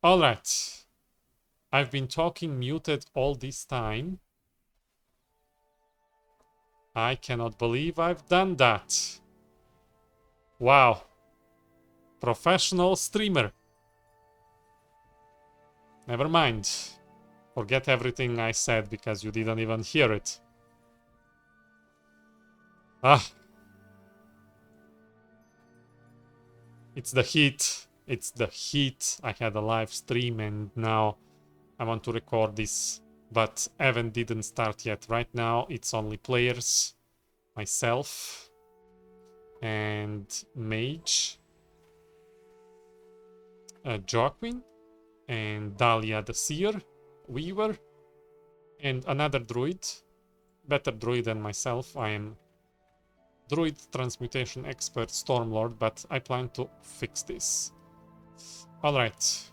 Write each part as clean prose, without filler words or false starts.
All right. I've been talking muted all this time. I cannot believe I've done that. Wow. Professional streamer. Never mind. Forget everything I said because you didn't even hear it. Ah. It's the heat. It's the heat. I had a live stream and now I want to record this. But event didn't start yet. Right now it's only players. Myself. And Mage. Joaquin. And Dahlia the Seer. Weaver. And another Druid. Better Druid than myself. I am Druid Transmutation Expert Stormlord, but I plan to fix this. Alright.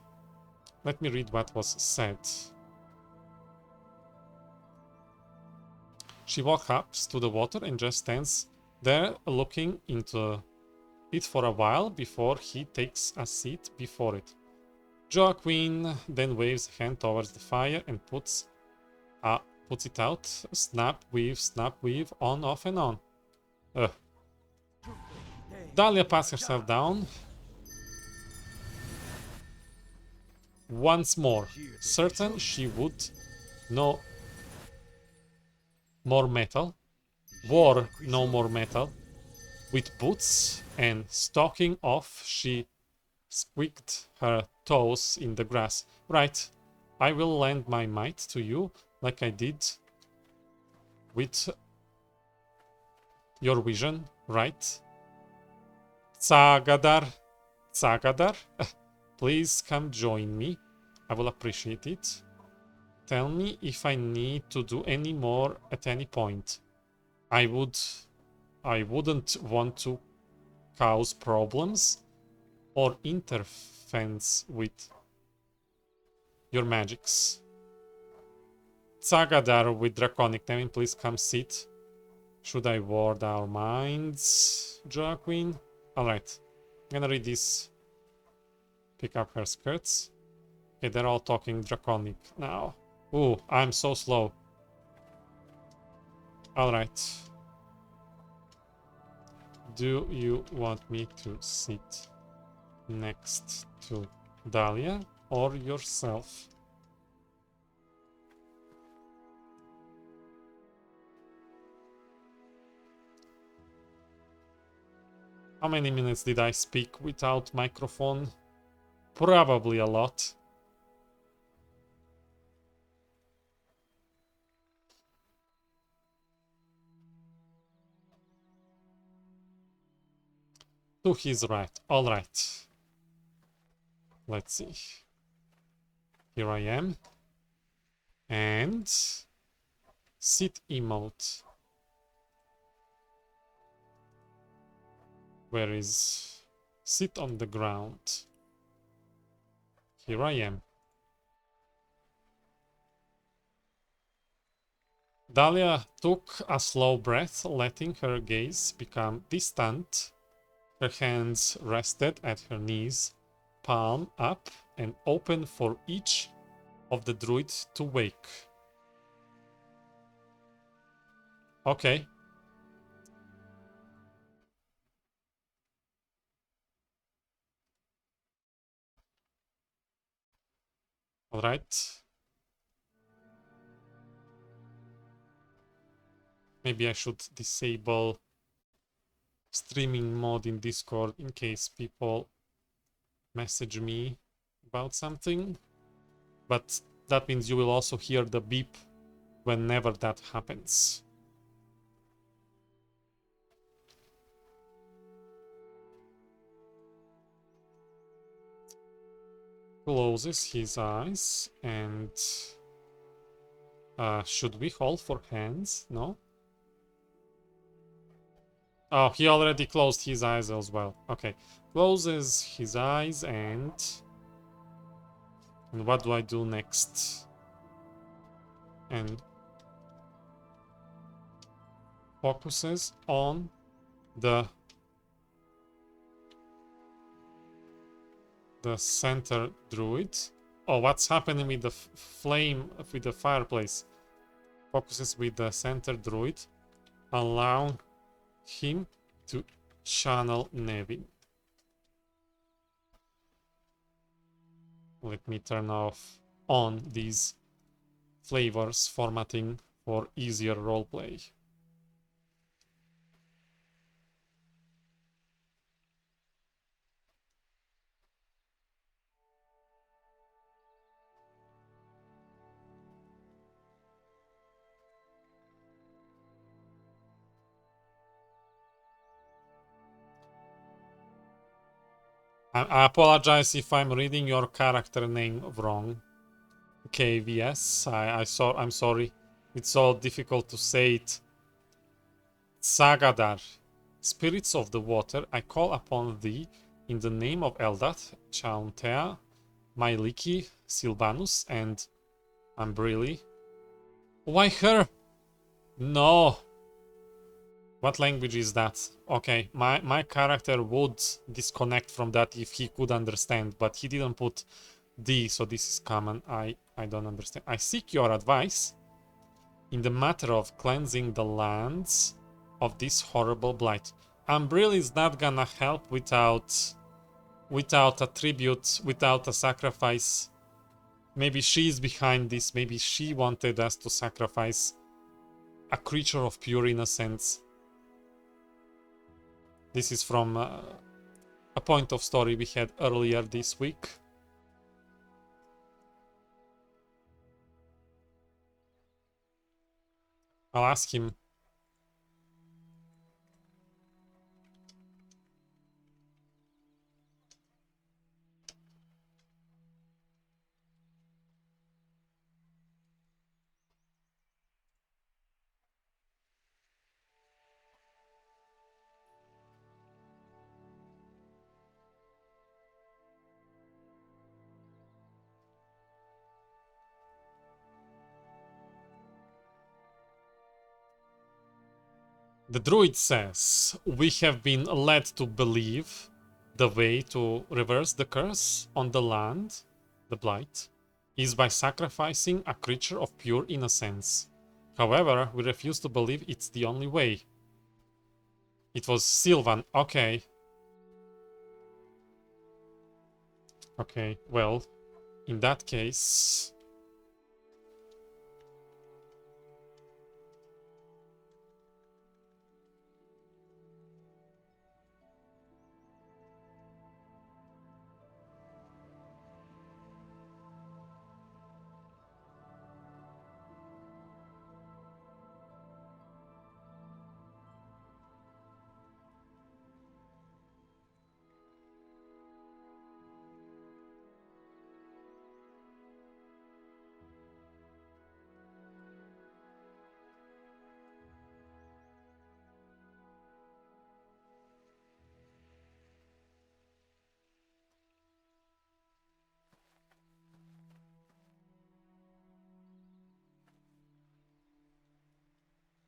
Let me read what was said. She walks up to the water and just stands there looking into it for a while before he takes a seat before it. Joaquin then waves a hand towards the fire and puts it out. Snap, weave, on, off, and on. Dahlia pats herself down. Once more, certain she would no more metal, wore no more metal. With boots and stalking off, she squeaked her toes in the grass. Right, I will lend my might to you like I did with your vision, right? Tsagadar, please come join me. I will appreciate it. Tell me if I need to do any more at any point. I wouldn't want to cause problems or interference with your magics. Tsagadar with draconic name, please come sit. Should I ward our minds, Joaquin? Alright, I'm gonna read this. Pick up her skirts. Okay, they're all talking draconic now. Ooh, I'm so slow. Alright. Do you want me to sit next to Dahlia or yourself? How many minutes did I speak without microphone? Probably a lot. To his right. Alright. Let's see. Here I am. And sit emote. Where is sit on the ground? Here I am. Dahlia took a slow breath, letting her gaze become distant. Her hands rested at her knees, palm up and open for each of the druid to wake. Okay. All right. Maybe I should disable streaming mode in Discord in case people message me about something. But that means you will also hear the beep whenever that happens. Closes his eyes and should we hold for hands? No? Oh, he already closed his eyes as well. Okay. Closes his eyes and what do I do next? And focuses on the center druid. Oh, what's happening with the flame, with the fireplace? Focuses with the center druid. Allow him to channel Nevin. Let me turn off on these flavors formatting for easier roleplay. I apologize if I'm reading your character name wrong. KVS, I'm sorry. It's so difficult to say it. Sagadar, spirits of the water, I call upon thee in the name of Eldath, Chauntea, Myliki, Silvanus, and Ambrili. Why her? No. What language is that? Okay, my character would disconnect from that if he could understand, but he didn't put D, so this is common. I don't understand. I seek your advice in the matter of cleansing the lands of this horrible blight. Umbril is not gonna help without a tribute, without a sacrifice. Maybe she's behind this. Maybe she wanted us to sacrifice a creature of pure innocence. This is from a point of story we had earlier this week. I'll ask him. The druid says, we have been led to believe the way to reverse the curse on the land, the blight, is by sacrificing a creature of pure innocence. However, we refuse to believe it's the only way. It was Sylvan. Okay. Okay, well, in that case...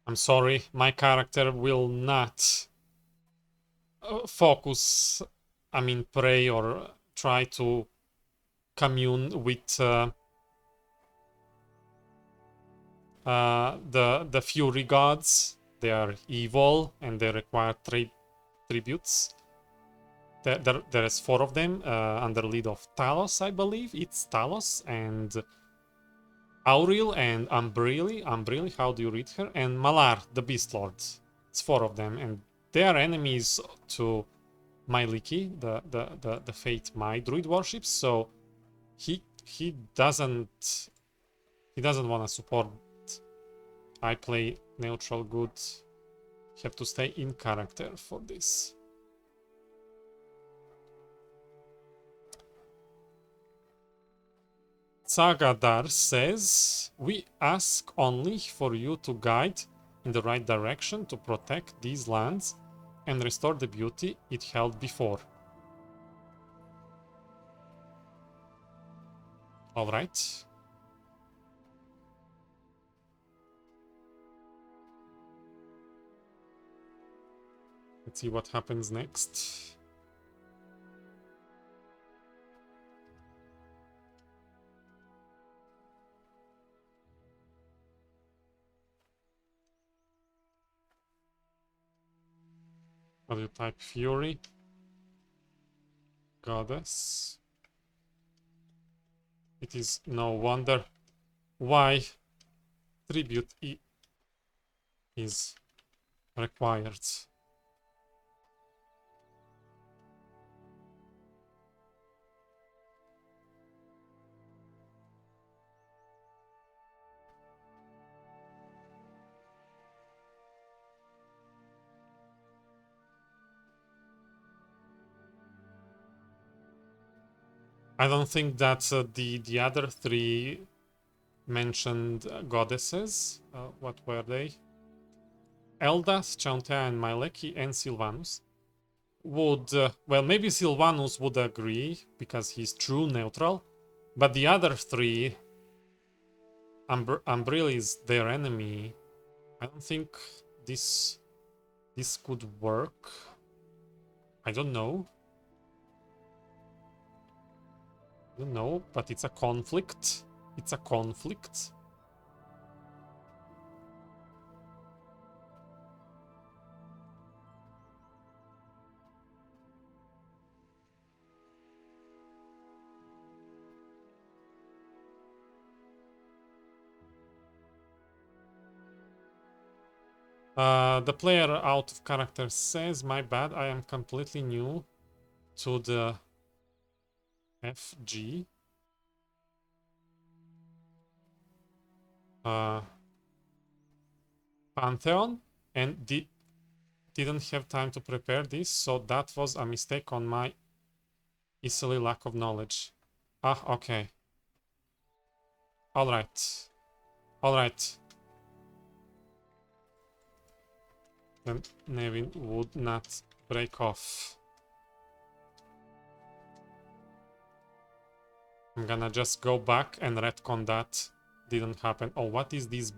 I'm sorry, my character will not focus, I mean, pray or try to commune with the Fury gods. They are evil and they require tributes. There is 4 of them under lead of Talos, I believe. It's Talos and Auril and Umbrili, how do you read her? And Malar, the Beast Lord. It's 4 of them, and they are enemies to Myliki, the Fate my druid worships. So he doesn't want to support. I play neutral good. Have to stay in character for this. Sagadar says, we ask only for you to guide in the right direction to protect these lands and restore the beauty it held before. All right. Let's see what happens next. How do you type Fury? Goddess. It is no wonder why tribute is required. I don't think that the other 3 mentioned goddesses. What were they? Eldas, Chauntea, and Myleki, and Sylvanus would... well, maybe Sylvanus would agree, because he's true neutral, but the other 3... Umbril is their enemy. I don't think this This could work. I don't know. I don't know, but it's a conflict. It's a conflict. The player out of character says, my bad, I am completely new to the FG. Pantheon and didn't have time to prepare this, so that was a mistake on my easily lack of knowledge. Ah, okay. Alright. Alright. Then Nevin would not break off. I'm gonna just go back and retcon that. Didn't happen. Oh, what is this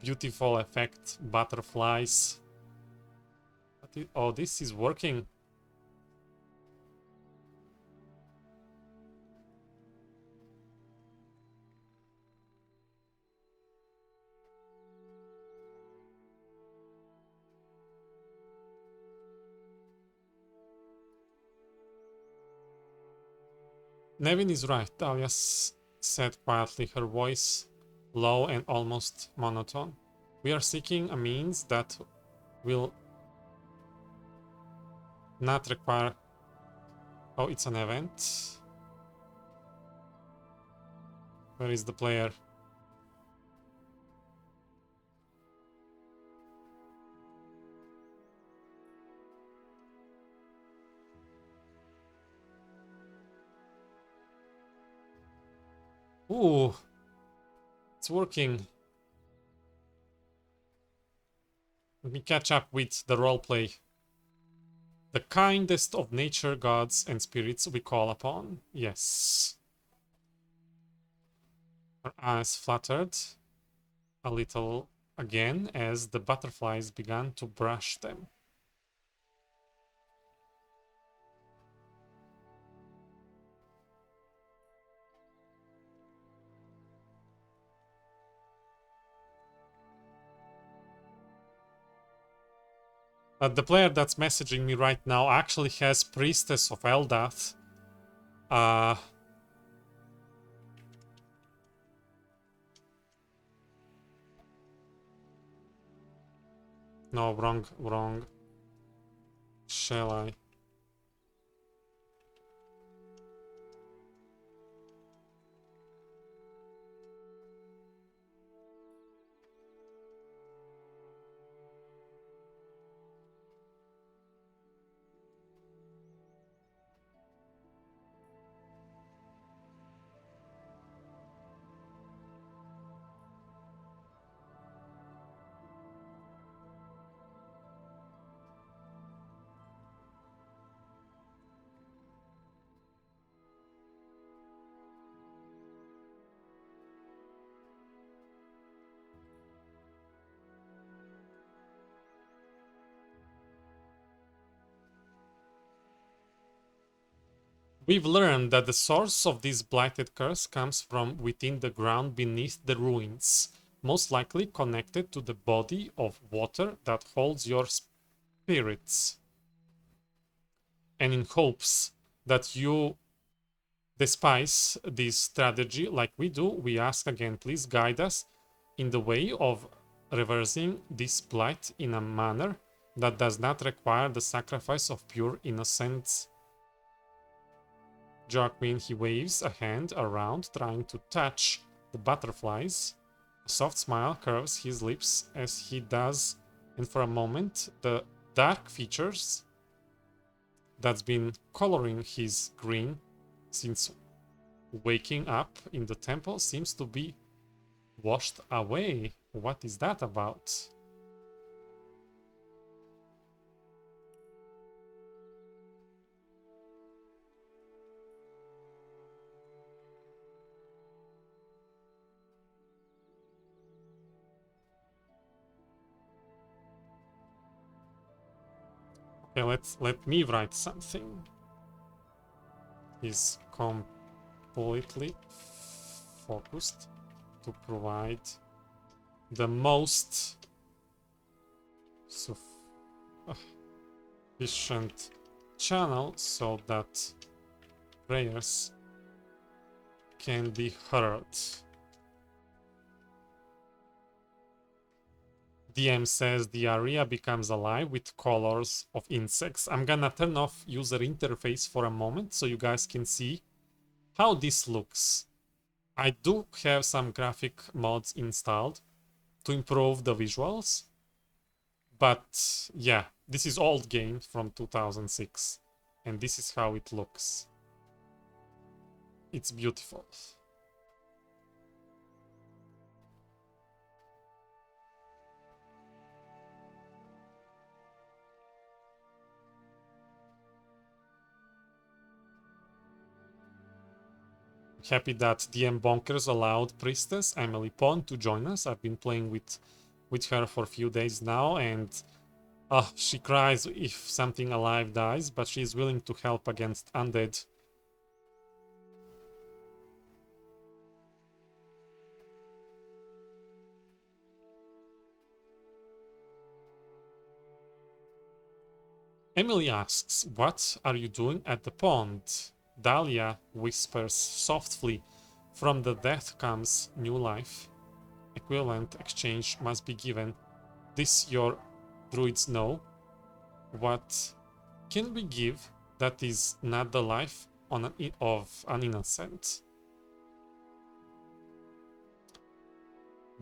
beautiful effect? Butterflies. Oh, this is working. Nevin is right, Dahlia said quietly, her voice low and almost monotone. We are seeking a means that will not require... Oh, it's an event. Where is the player? Ooh, it's working. Let me catch up with the roleplay. The kindest of nature gods and spirits we call upon. Yes. Her eyes fluttered a little again as the butterflies began to brush them. The player that's messaging me right now actually has Priestess of Eldath. No, wrong. Shall I? We've learned that the source of this blighted curse comes from within the ground beneath the ruins, most likely connected to the body of water that holds your spirits. And in hopes that you despise this strategy like we do, we ask again, please guide us in the way of reversing this blight in a manner that does not require the sacrifice of pure innocence. Joaquin, he waves a hand around, trying to touch the butterflies. A soft smile curves his lips as he does, and for a moment, the dark features that's been coloring his green since waking up in the temple seems to be washed away. What is that about? Okay, let me write something. He's completely focused to provide the most sufficient channel so that prayers can be heard. DM says the area becomes alive with colors of insects. I'm gonna turn off user interface for a moment so you guys can see how this looks. I do have some graphic mods installed to improve the visuals, but yeah, this is old game from 2006 and this is how it looks. It's beautiful. Happy that DM Bonkers allowed Priestess Emily Pond to join us. I've been playing with her for a few days now, and she cries if something alive dies, but she is willing to help against undead. Emily asks, "What are you doing at the pond?" Dahlia whispers softly, "From the death comes new life. Equivalent exchange must be given. This your druids know. What can we give that is not the life of an innocent?"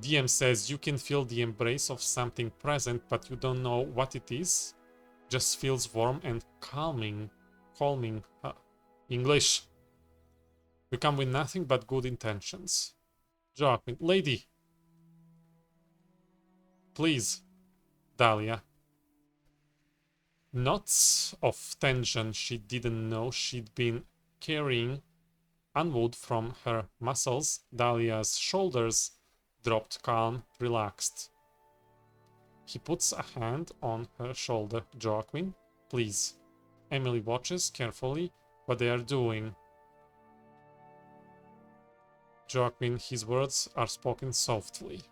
DM says you can feel the embrace of something present, but you don't know what it is. Just feels warm and calming. Calming. English. We come with nothing but good intentions. Joaquin. Lady. Please. Dahlia. Knots of tension she didn't know she'd been carrying unwound from her muscles. Dahlia's shoulders dropped, calm, relaxed. He puts a hand on her shoulder. Joaquin, please. Emily watches carefully what they are doing. Joaquin, his words are spoken softly.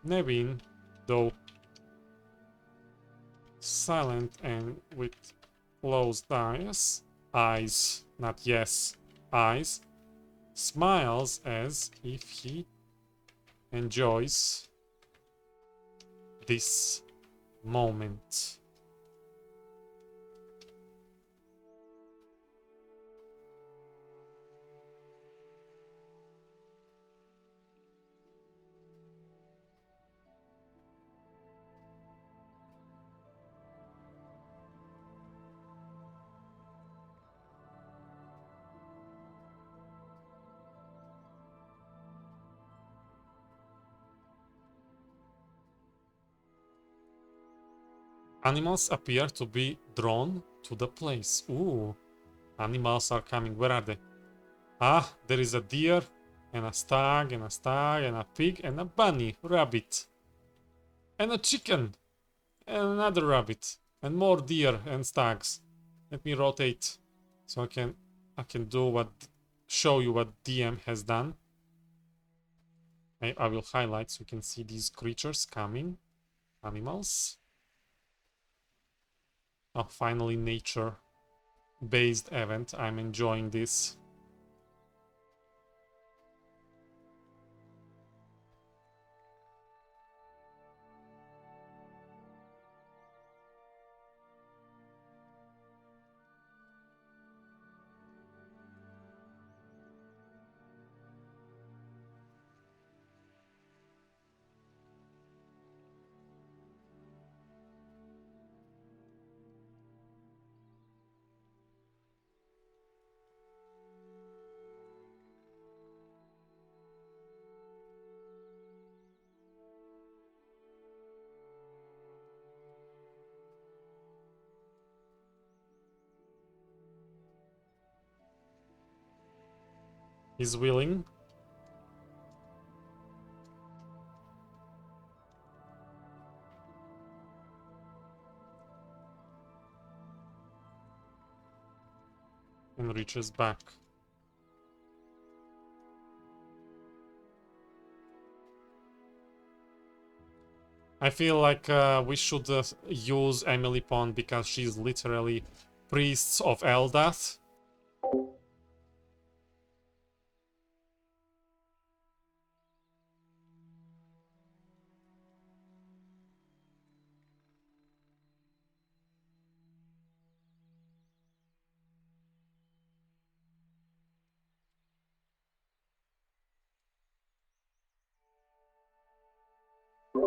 Nevin, though silent and with closed eyes, not yes, eyes, smiles as if he enjoys this moment. Animals appear to be drawn to the place. Ooh, animals are coming. Where are they? Ah, there is a deer, and a stag, and a stag, and a pig, and a bunny, rabbit, and a chicken, and another rabbit, and more deer and stags. Let me rotate so I can show you what DM has done. I will highlight so you can see these creatures coming. Animals. Oh, finally nature-based event. I'm enjoying this. He's willing. creatures back. I feel like we should use Emily Pond because she's literally priests of Eldath.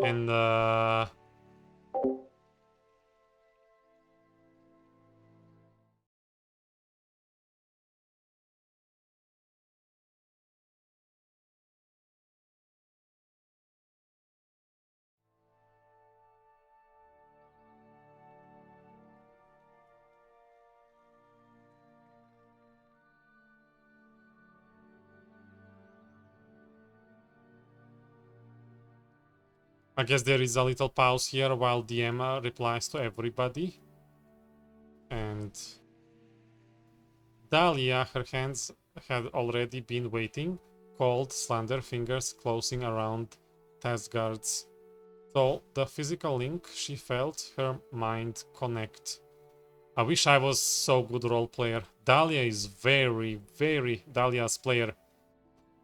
And I guess there is a little pause here while DM replies to everybody. And Dahlia, her hands had already been waiting, cold, slender fingers closing around Tasgard's. So the physical link she felt her mind connect. I wish I was so good role player. Dahlia is Dahlia's player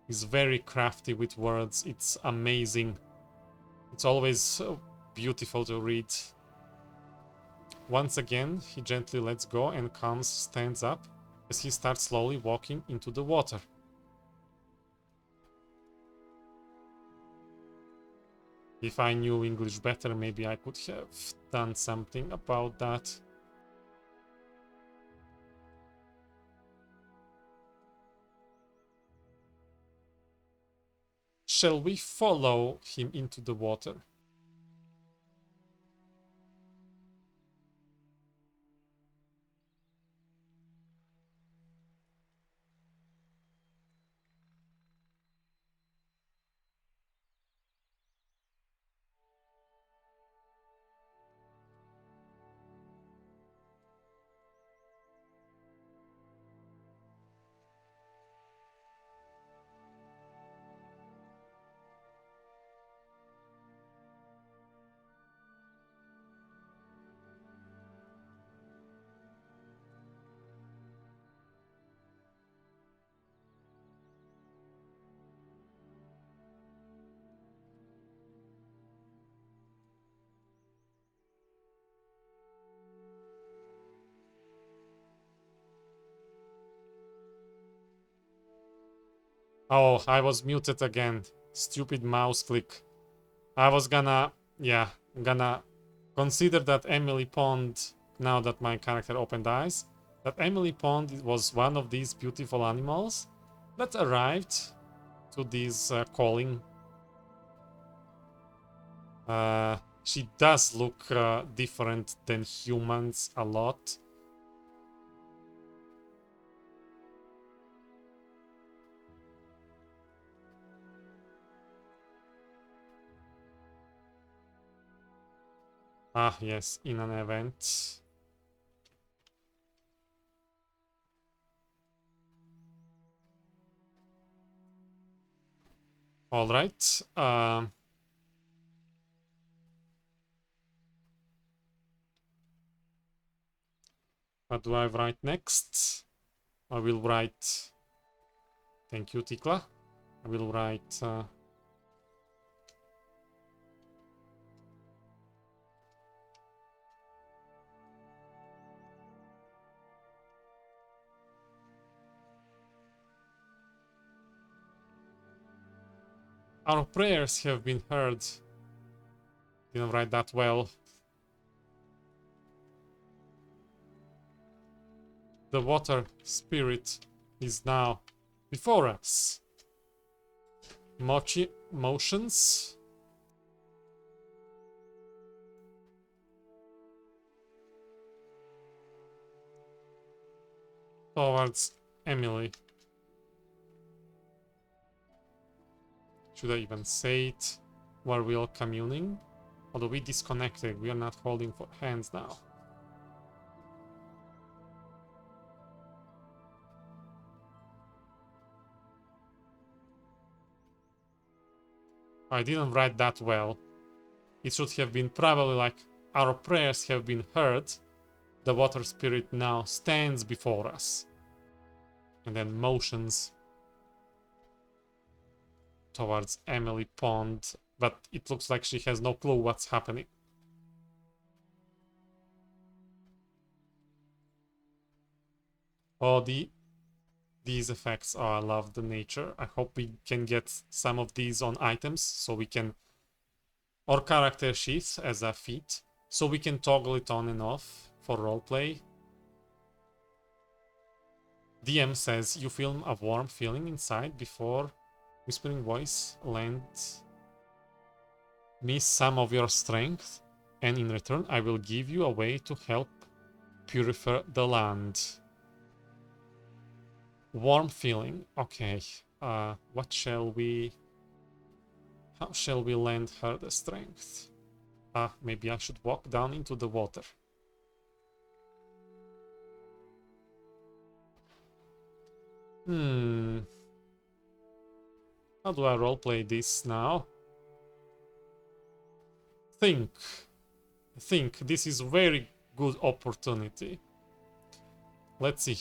is very crafty with words. It's amazing. It's always so beautiful to read. Once again, he gently lets go and calms stands up as he starts slowly walking into the water. If I knew English better, maybe I could have done something about that. Shall we follow him into the water? Oh, I was muted again. Stupid mouse click. I was gonna, yeah, gonna consider that Emily Pond, now that my character opened eyes, that Emily Pond was one of these beautiful animals that arrived to this calling. She does look different than humans a lot. Ah, yes, in an event. All right. What do I write next? I will write. Thank you, Tikla. I will write. Our prayers have been heard. Didn't write that well. The water spirit is now before us. Motions. Towards Emily. Should I even say it? While we are communing? Although we disconnected, we are not holding for hands now. I didn't write that well. It should have been probably like, our prayers have been heard. The water spirit now stands before us. And then motions towards Emily Pond. But it looks like she has no clue what's happening. Oh, these effects. Oh, I love the nature. I hope we can get some of these on items so we can, or character sheets as a feat, so we can toggle it on and off for roleplay. DM says you feel a warm feeling inside before whispering voice lends me some of your strength, and in return I will give you a way to help purify the land. Warm feeling. Okay. What shall we... How shall we lend her the strength? Maybe I should walk down into the water. How do I roleplay this now? Think. This is very good opportunity. Let's see.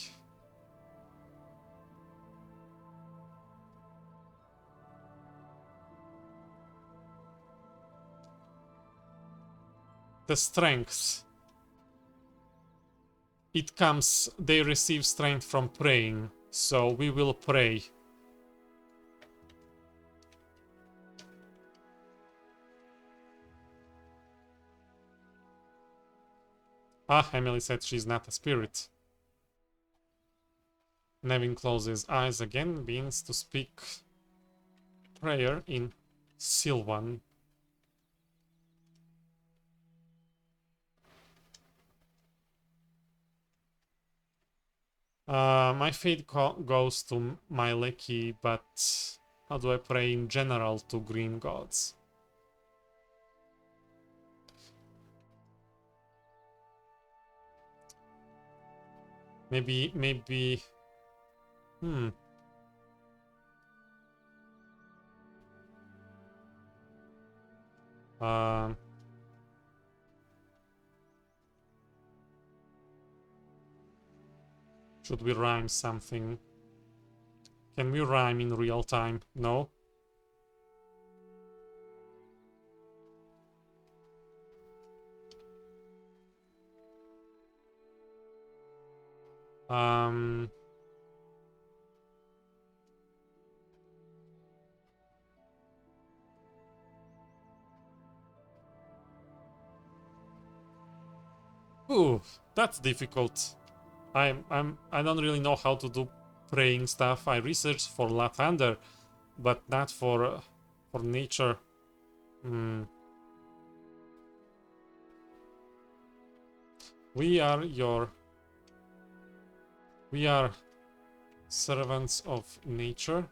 The strength. It comes, they receive strength from praying, so we will pray. Emily said she's not a spirit. Nevin closes eyes again, begins to speak prayer in Sylvan. My fate goes to my Leki, but how do I pray in general to green gods? Maybe... Should we rhyme something? Can we rhyme in real time? No? Ooh, that's difficult. I don't really know how to do praying stuff. I researched for Lathander, but not for nature. We are servants of nature,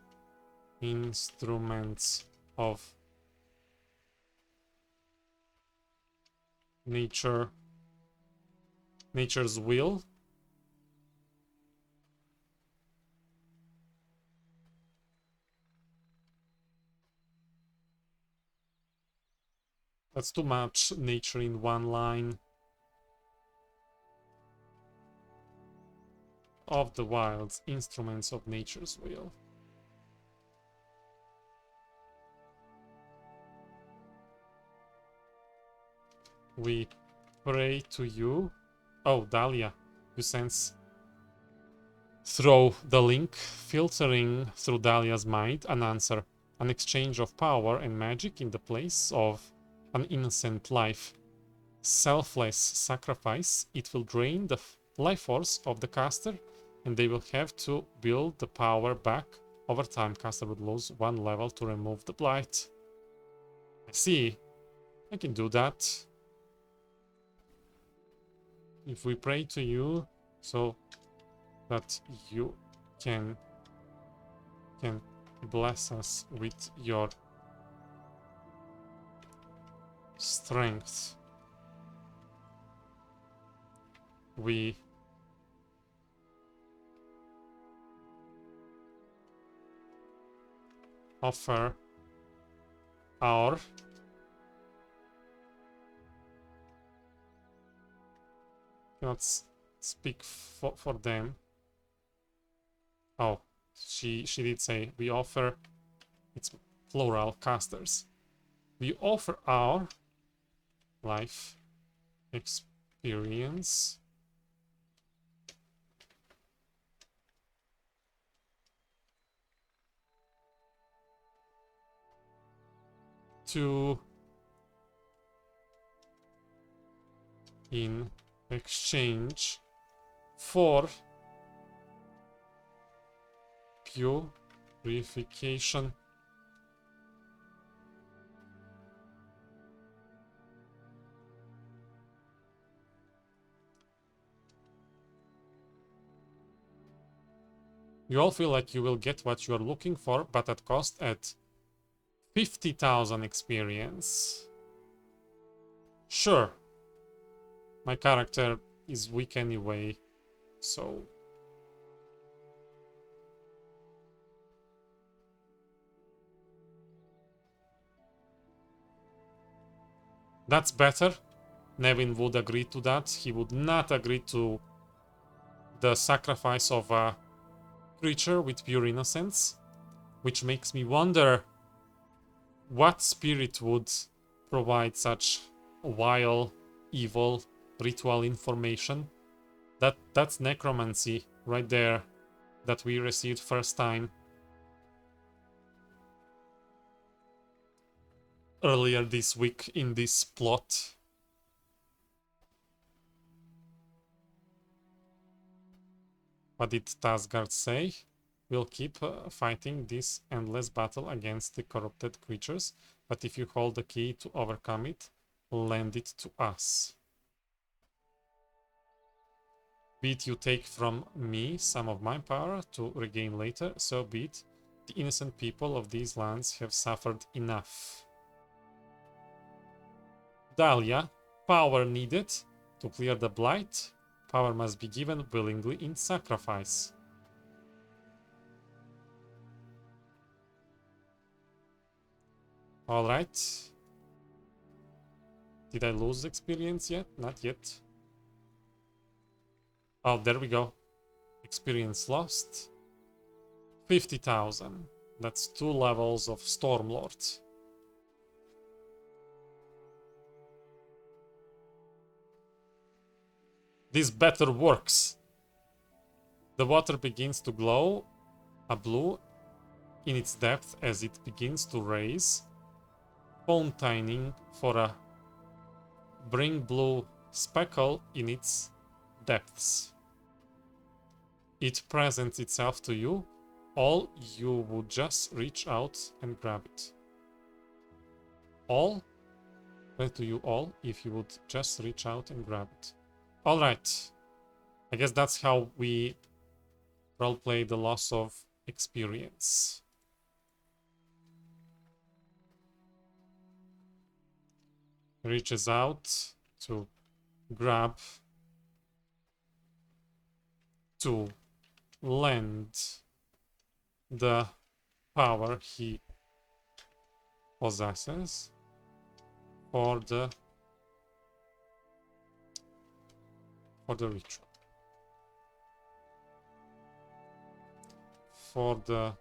instruments of nature's will. That's too much nature in one line. Of the wilds, instruments of nature's will. We pray to you. Oh, Dahlia, you sense through the link, filtering through Dahlia's mind, an answer. An exchange of power and magic in the place of an innocent life. Selfless sacrifice. It will drain the life force of the caster, and they will have to build the power back. Over time, caster would lose 1 level to remove the blight. I see. I can do that. If we pray to you, so that you can bless us with your strength, we offer our cannot speak for them. Oh, she did say we offer, it's plural, casters. We offer our life experience to in exchange for purification you all feel like you will get what you are looking for, but at cost at 50,000 experience. Sure. My character is weak anyway, so... That's better. Nevin would agree to that. He would not agree to the sacrifice of a creature with pure innocence, which makes me wonder what spirit would provide such vile, evil ritual information. That's necromancy right there that we received first time earlier this week in this plot. What did Tasgard say? We'll keep fighting this endless battle against the corrupted creatures, but if you hold the key to overcome it, lend it to us. Be it you take from me some of my power to regain later, so be it. The innocent people of these lands have suffered enough. Dahlia, power needed to clear the blight. Power must be given willingly in sacrifice. Alright. Did I lose experience yet? Not yet. Oh, there we go. Experience lost. 50,000. That's 2 levels of Stormlord. This better works. The water begins to glow a blue in its depth as it begins to raise, fountaining for a bring blue speckle in its depths. It presents itself to you. All you would just reach out and grab it. All? Where to you all if you would just reach out and grab it. Alright. I guess that's how we roleplay the loss of experience. Reaches out to grab, to lend the power he possesses for the ritual. For the...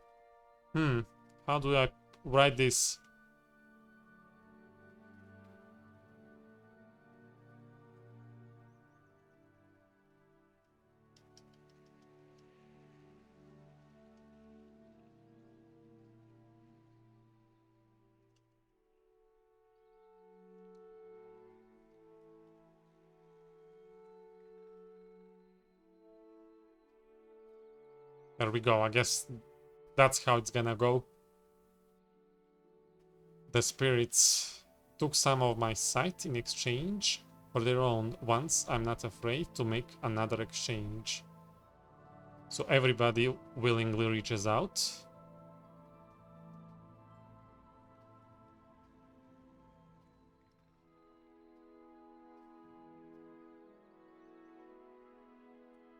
how do I write this? There we go. I guess that's how it's gonna go. The spirits took some of my sight in exchange for their own. Once I'm not afraid to make another exchange. So everybody willingly reaches out.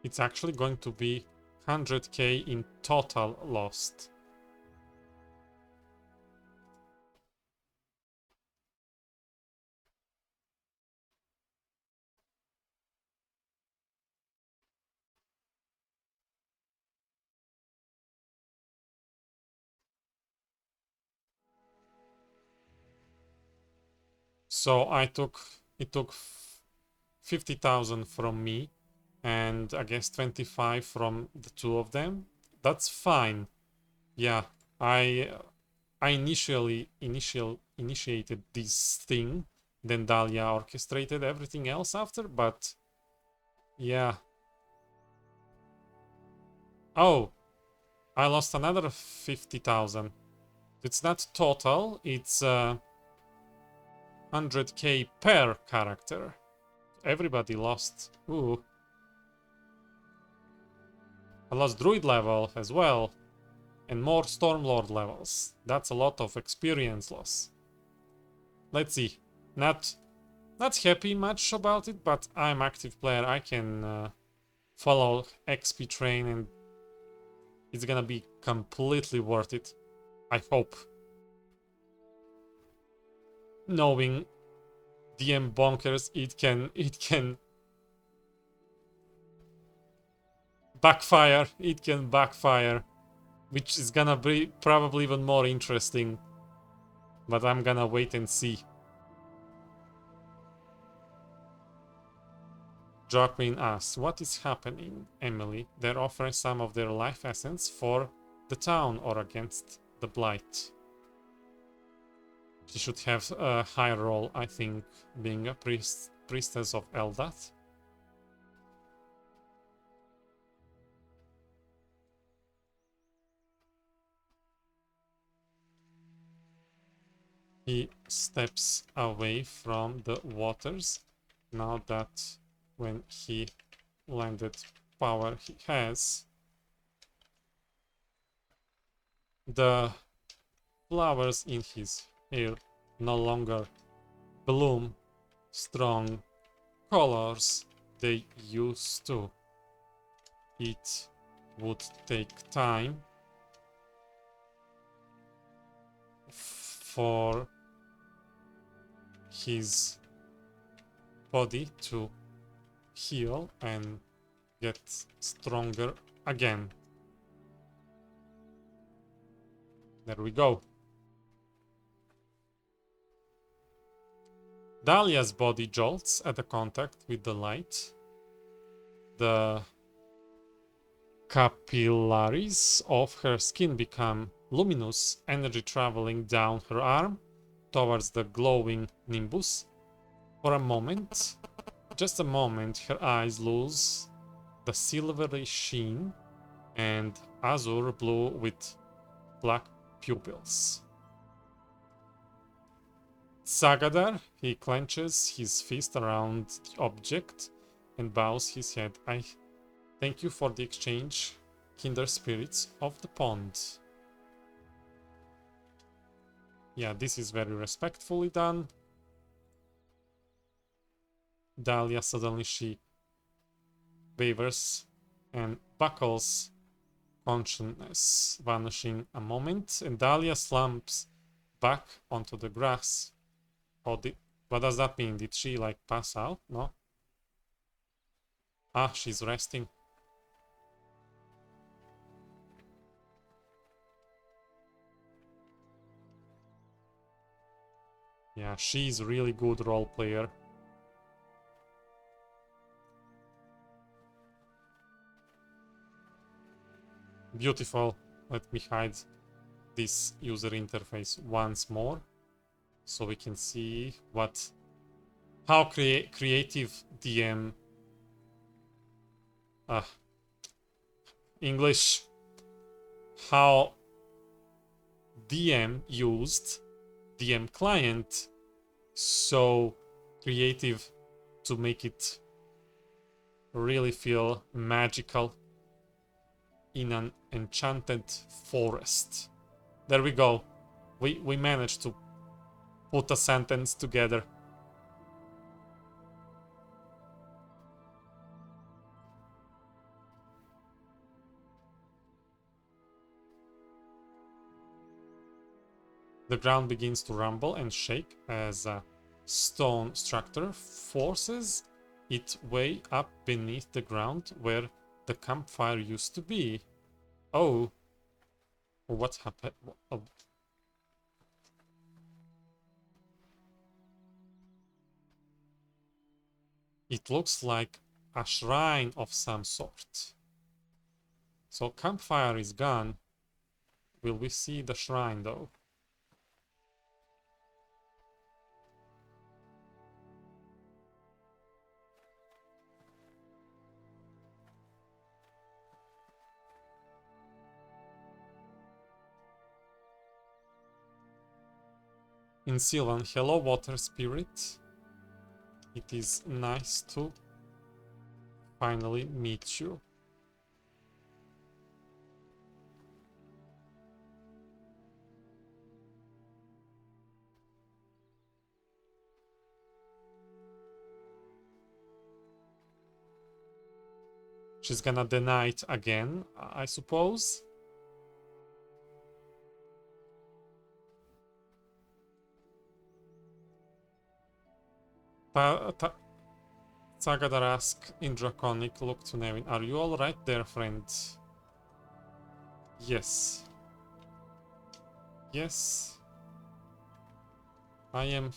It's actually going to be 100k in total lost. So it took 50,000 from me, and I guess 25 from the two of them. That's fine. Yeah, I initiated this thing, then Dahlia orchestrated everything else after, but yeah. Oh, I lost another 50,000. It's not total, it's 100k per character. Everybody lost. Ooh. I lost Druid level as well, and more Stormlord levels. That's a lot of experience loss. Let's see. Not happy much about it, but I'm active player. I can follow XP train, and it's gonna be completely worth it. I hope. Knowing DM Bonkers, it can backfire. It can backfire, which is gonna be probably even more interesting. But I'm gonna wait and see. Joaquin asks, what is happening, Emily? They're offering some of their life essence for the town or against the blight. She should have a higher role, I think, being a priestess of Eldath. He steps away from the waters now that when he landed power he has. The flowers in his hair no longer bloom strong colors they used to. It would take time for his body to heal and get stronger again. There we go. Dahlia's body jolts at the contact with the light. The capillaries of her skin become luminous, energy traveling down her arm towards the glowing nimbus. For a moment, just a moment, her eyes lose the silvery sheen and azure blue with black pupils. Sagadar, he clenches his fist around the object and bows his head. I thank you for the exchange, kindred spirits of the pond. Yeah, this is very respectfully done. Dahlia suddenly she wavers and buckles consciousness, vanishing a moment, and Dahlia slumps back onto the grass. What does that mean? Did she like pass out? No? Ah, she's resting. Yeah, she's a really good role player. Beautiful. Let me hide this user interface once more so we can see how creative DM English, how DM used DM client so creative to make it really feel magical in an enchanted forest. There we go. We managed to put a sentence together. The ground begins to rumble and shake as a stone structure forces its way up beneath the ground where the campfire used to be. Oh, what happened? Oh. It looks like a shrine of some sort. So campfire is gone. Will we see the shrine though? In Sylvan, hello water spirit. It is nice to finally meet you. She's gonna deny it again, I suppose. Sagadar asks in Draconic, look to Nevin. Are you alright there, friend? Yes. Yes. I am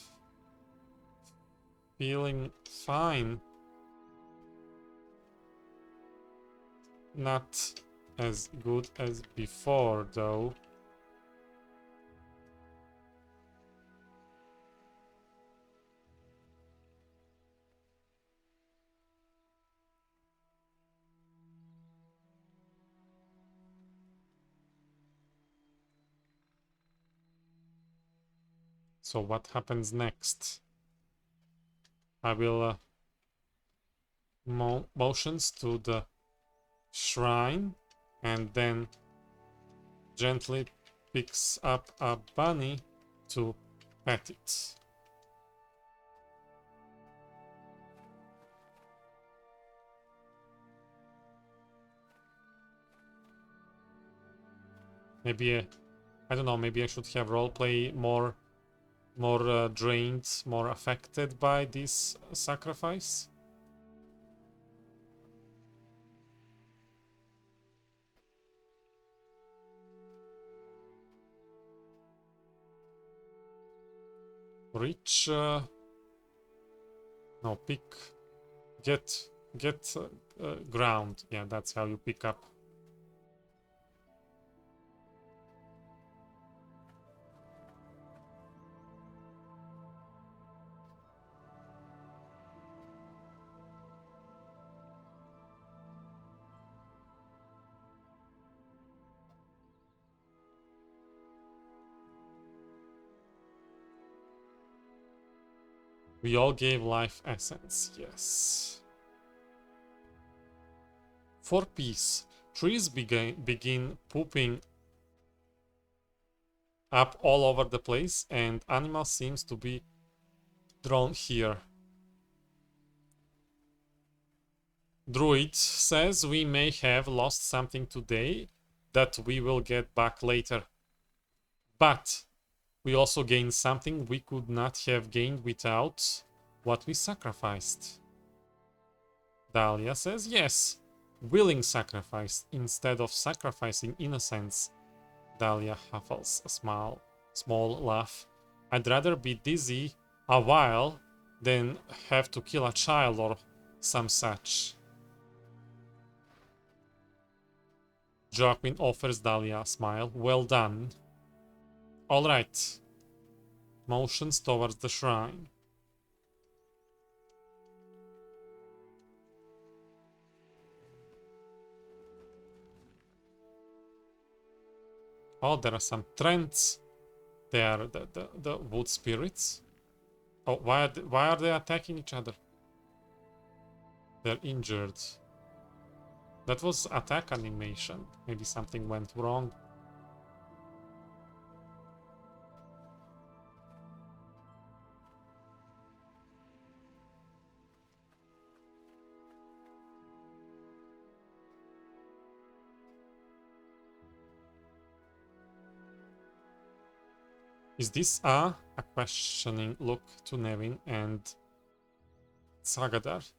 feeling fine. Not as good as before, though. So what happens next? I will motions to the shrine and then gently picks up a bunny to pet it. Maybe I don't know, maybe I should have roleplay more drained, more affected by this sacrifice. Reach, no, pick, get ground. Yeah, that's how you pick up. We all gave life essence, yes. For peace, trees begin pooping up all over the place, and animal seems to be drawn here. Druid says we may have lost something today that we will get back later. But we also gained something we could not have gained without what we sacrificed. Dahlia says yes, willing sacrifice instead of sacrificing innocence. Dahlia huffles a small laugh. I'd rather be dizzy a while than have to kill a child or some such. Joaquin offers Dahlia a smile. Well done. Alright. Motions towards the shrine. Oh, there are some trends. They are the wood spirits. Oh, why are they attacking each other? They're injured. That was attack animation. Maybe something went wrong. Is this a questioning look to Nevin and Sagadar?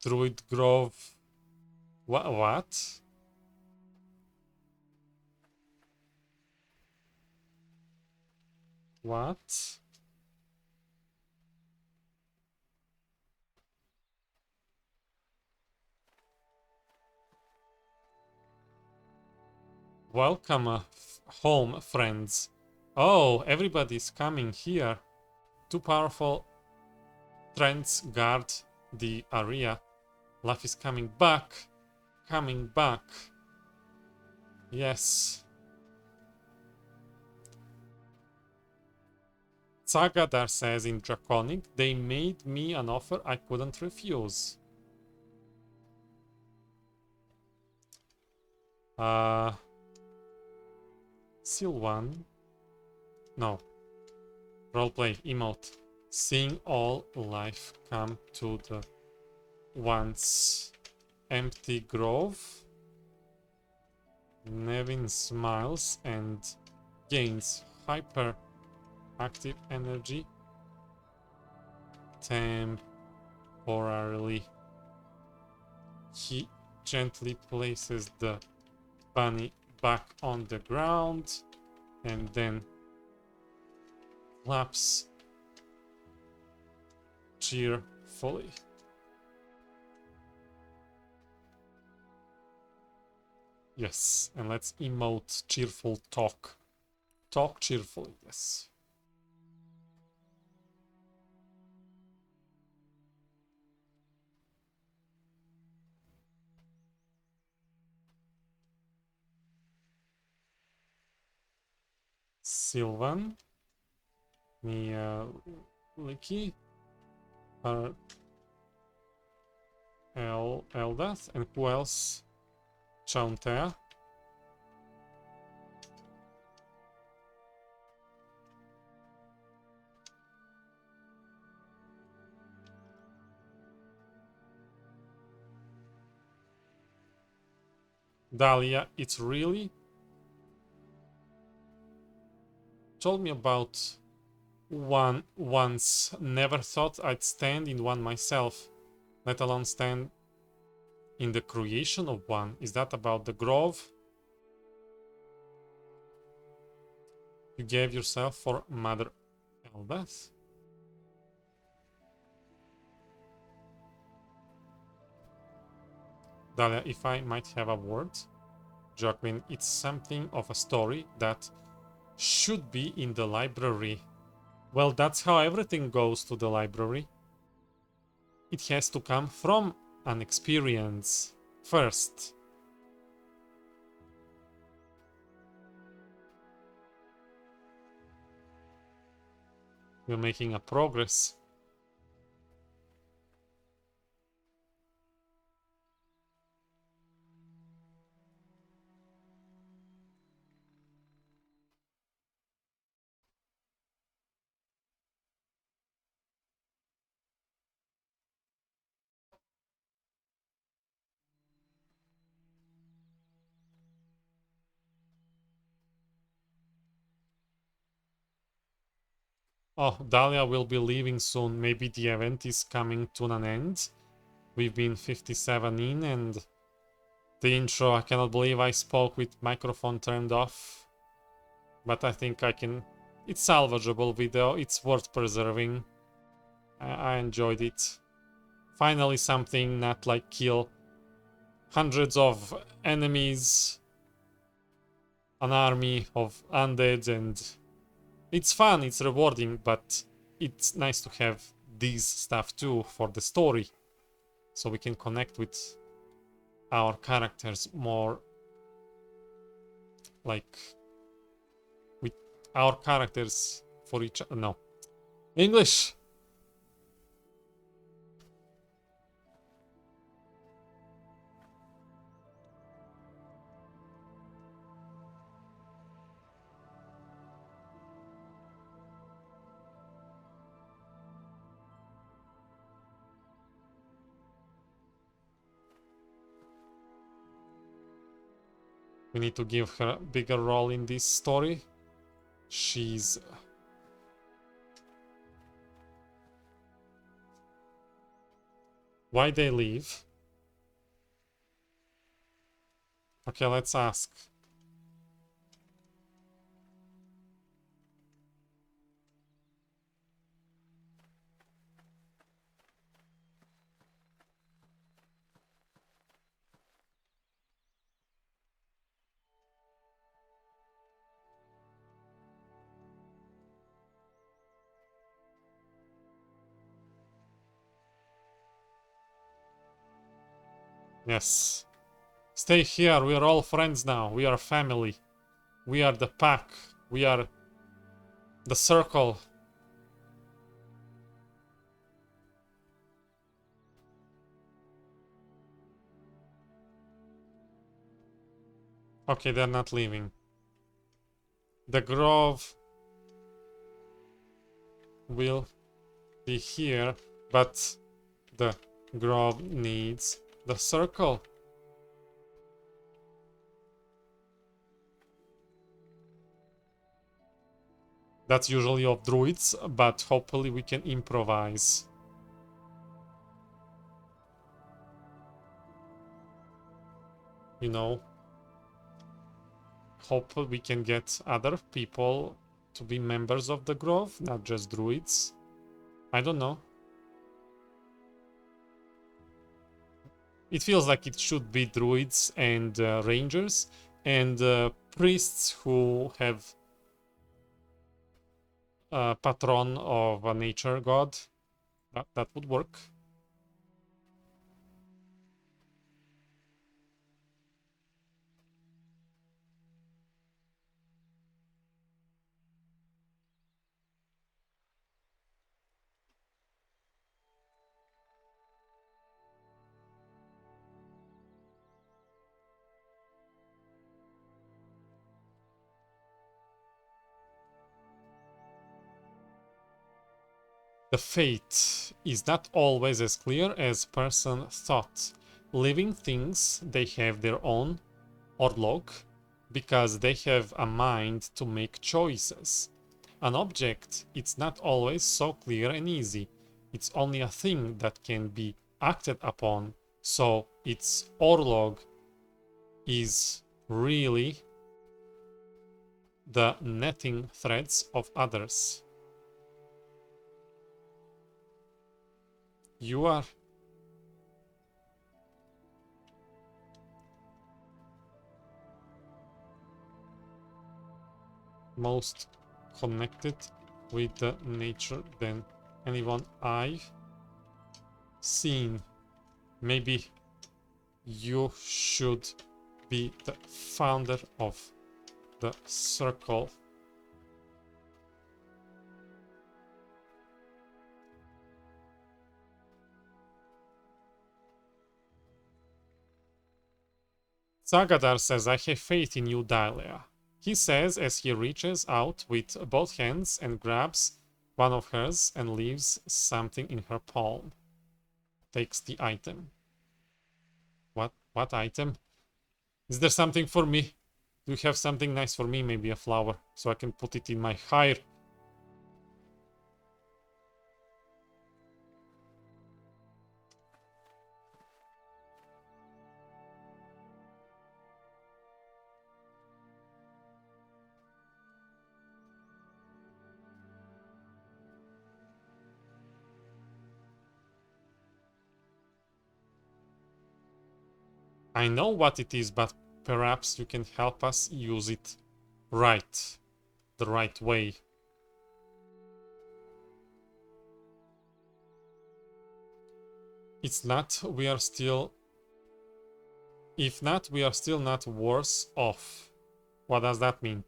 Druid Grove. What? What? Welcome home, friends. Oh, everybody's coming here. Two powerful trends guard the area. Life is coming back. Coming back. Yes. Zagadar says in Draconic, they made me an offer I couldn't refuse. Sylvan. No. Roleplay emote. Seeing all life come to the once empty grove. Nevin smiles and gains hyper active energy temporarily. He gently places the bunny back on the ground and then claps cheerfully. Yes, and let's emote cheerful talk. Talk cheerfully, yes. Sylvan, Mia Licky, Eldath, and who else? Chauntea. Dahlia, it's really told me about one once. Never thought I'd stand in one myself, let alone stand in the creation of one. Is that about the grove you gave yourself for Mother Eldath? Dahlia, if I might have a word. Joaquin, it's something of a story that should be in the library. Well, that's how everything goes to the library. It has to come from an experience first. We're making a progress. Oh, Dahlia will be leaving soon. Maybe the event is coming to an end. We've been 57 in, and the intro, I cannot believe I spoke with microphone turned off. But I think I can... It's salvageable video. It's worth preserving. I enjoyed it. Finally something not like kill hundreds of enemies, an army of undead, and it's fun, it's rewarding, but it's nice to have these stuff too for the story, so we can connect with our characters more, like with our characters for each other. No. English! We need to give her a bigger role in this story. She's... Why they leave? Okay, let's ask. Yes. Stay here. We are all friends now. We are family. We are the pack. We are the circle. Okay, they're not leaving. The grove will be here, but the grove needs the circle. That's usually of druids, but hopefully we can improvise. You know, hopefully we can get other people to be members of the grove, not just druids. I don't know. It feels like it should be druids and rangers and priests who have a patron of a nature god. That would work. The fate is not always as clear as person thought. Living things, they have their own orlog because they have a mind to make choices. An object, it's not always so clear and easy. It's only a thing that can be acted upon, so its orlog is really the netting threads of others. You are most connected with the nature than anyone I've seen. Maybe you should be the founder of the circle. Zagadar says, I have faith in you, Dahlia. He says as he reaches out with both hands and grabs one of hers and leaves something in her palm. Takes the item. What item? Is there something for me? Do you have something nice for me? Maybe a flower, so I can put it in my hair. I know what it is, but perhaps you can help us use it right, the right way. It's not, we are still... If not, we are still not worse off. What does that mean?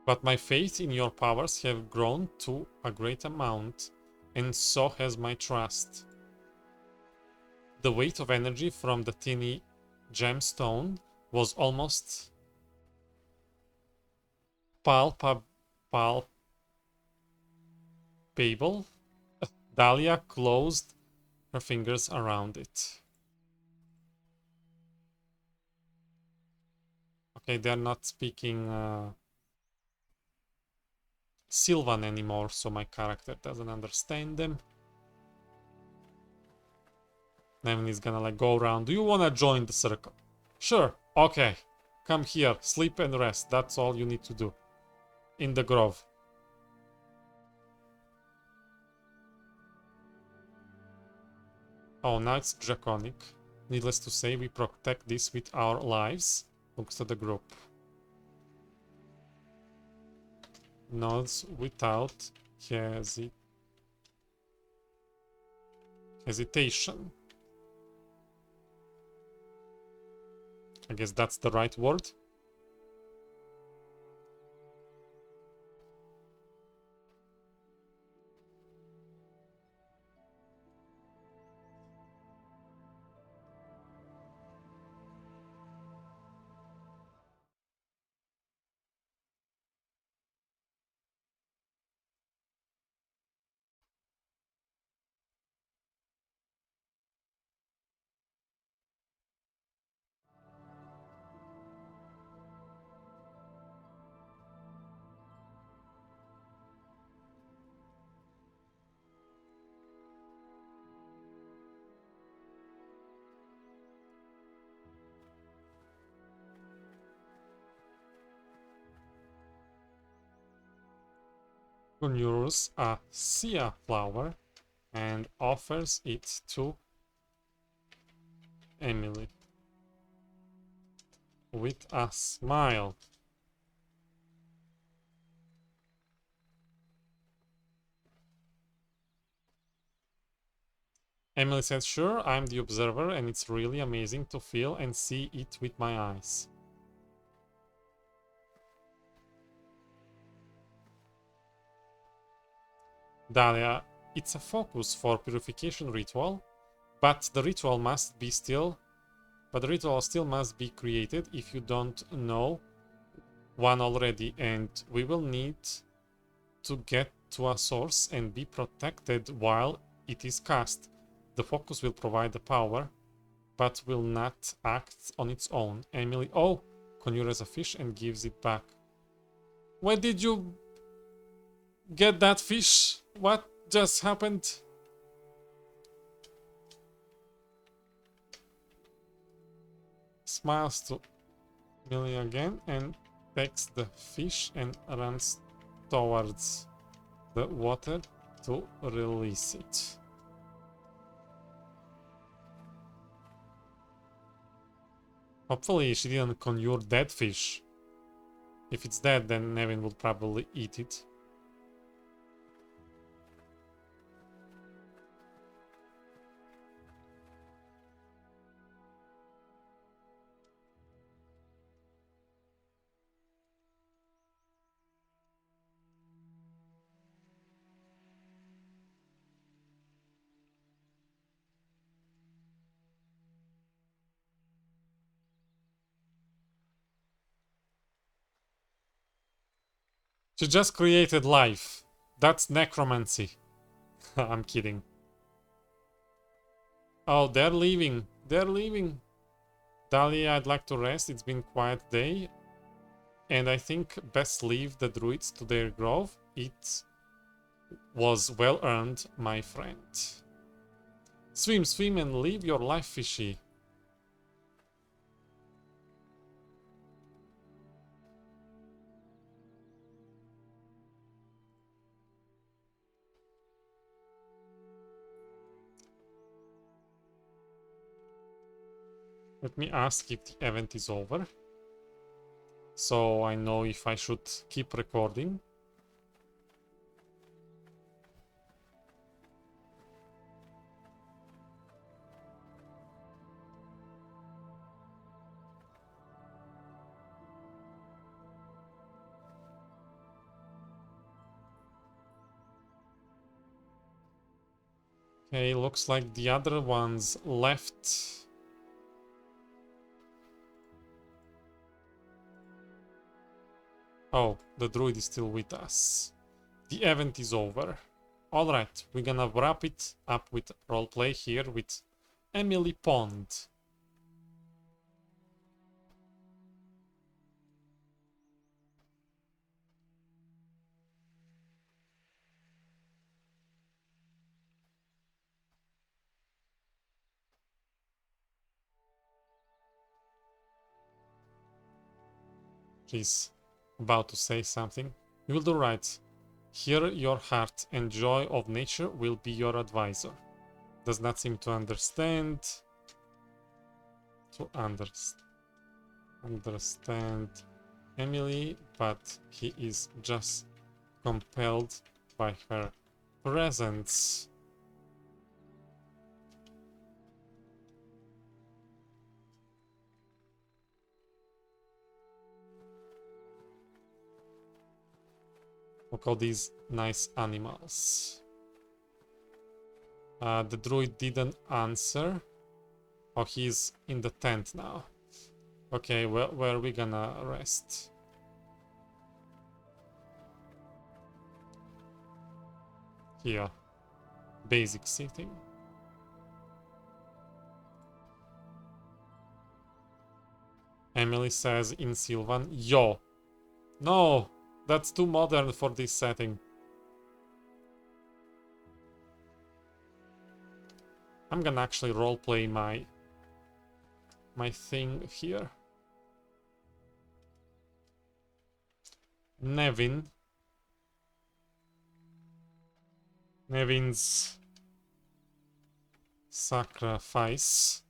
But my faith in your powers have grown to a great amount, and so has my trust. The weight of energy from the tiny gemstone was almost palpable. Dahlia closed her fingers around it. Okay, they're not speaking Sylvan anymore, so my character doesn't understand them. Nevin is gonna like go around. Do you wanna join the circle? Sure. Okay. Come here. Sleep and rest. That's all you need to do. In the grove. Oh, now it's draconic. Needless to say, we protect this with our lives. Looks to the group. Nods without hesitation. I guess that's the right word. Conjures a Sia flower and offers it to Emily with a smile. Emily says, "Sure, I'm the observer, and it's really amazing to feel and see it with my eyes." Dahlia, it's a focus for purification ritual, but the ritual still must be created if you don't know one already, and we will need to get to a source and be protected while it is cast. The focus will provide the power, but will not act on its own. Emily, oh, conjures a fish and gives it back. Where did you get that fish? What just happened? Smiles to Emily again and takes the fish and runs towards the water to release it. Hopefully she didn't conjure dead fish. If it's dead, then Nevin would probably eat it. She just created life. That's necromancy. I'm kidding. Oh, they're leaving. They're leaving. Dahlia, I'd like to rest. It's been a quiet day. And I think best leave the druids to their grove. It was well earned, my friend. Swim, swim, and live your life, fishy. Let me ask if the event is over, so I know if I should keep recording. Okay, looks like the other ones left. Oh, the druid is still with us. The event is over. Alright, we're gonna wrap it up with roleplay here with Emily Pond. She's about to say something. You will do right. Here your heart and joy of nature will be your advisor. does not seem to understand. Understand Emily, but he is just compelled by her presence. Look all these nice animals. The druid didn't answer. Oh, he's in the tent now. Okay, well, where are we gonna rest? Here. Basic sitting. Emily says in Sylvan. Yo! No! That's too modern for this setting. I'm gonna actually roleplay my thing here. Nevin's sacrifice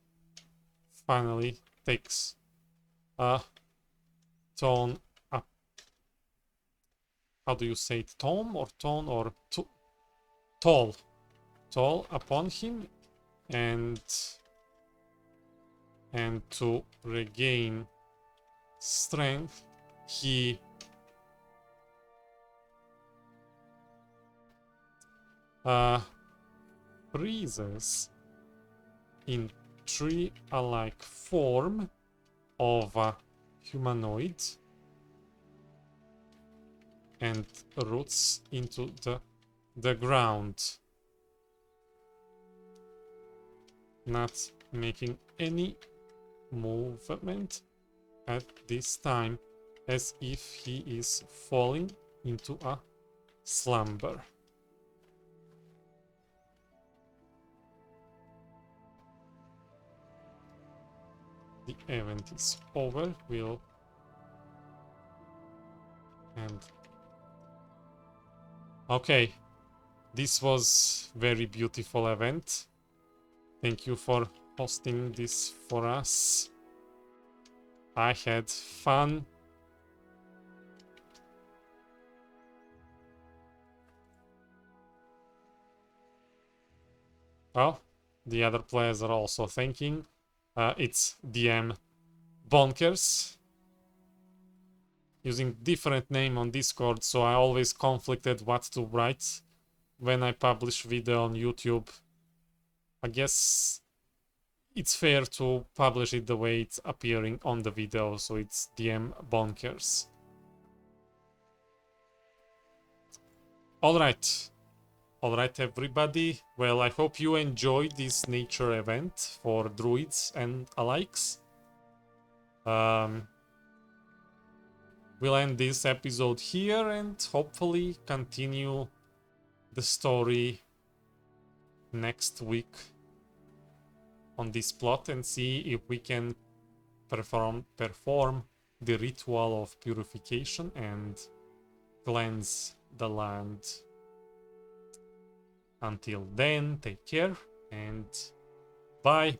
finally takes a tone up. How do you say it? Tone or tone or toll? Toll upon him, and to regain strength, he freezes in tree-alike form of a humanoid and roots into the ground, not making any movement at this time, as if he is falling into a slumber. The event is over. We'll and okay, this was very beautiful event. Thank you for hosting this for us. I had fun. Well, the other players are also thanking. It's DM Bonkers, using different name on Discord, so I always conflicted what to write when I publish video on YouTube. I guess it's fair to publish it the way it's appearing on the video, so it's DM Bonkers. Alright, everybody. Well, I hope you enjoyed this nature event for druids and alikes. We'll end this episode here and hopefully continue the story next week on this plot and see if we can perform the ritual of purification and cleanse the land. Until then, take care and bye.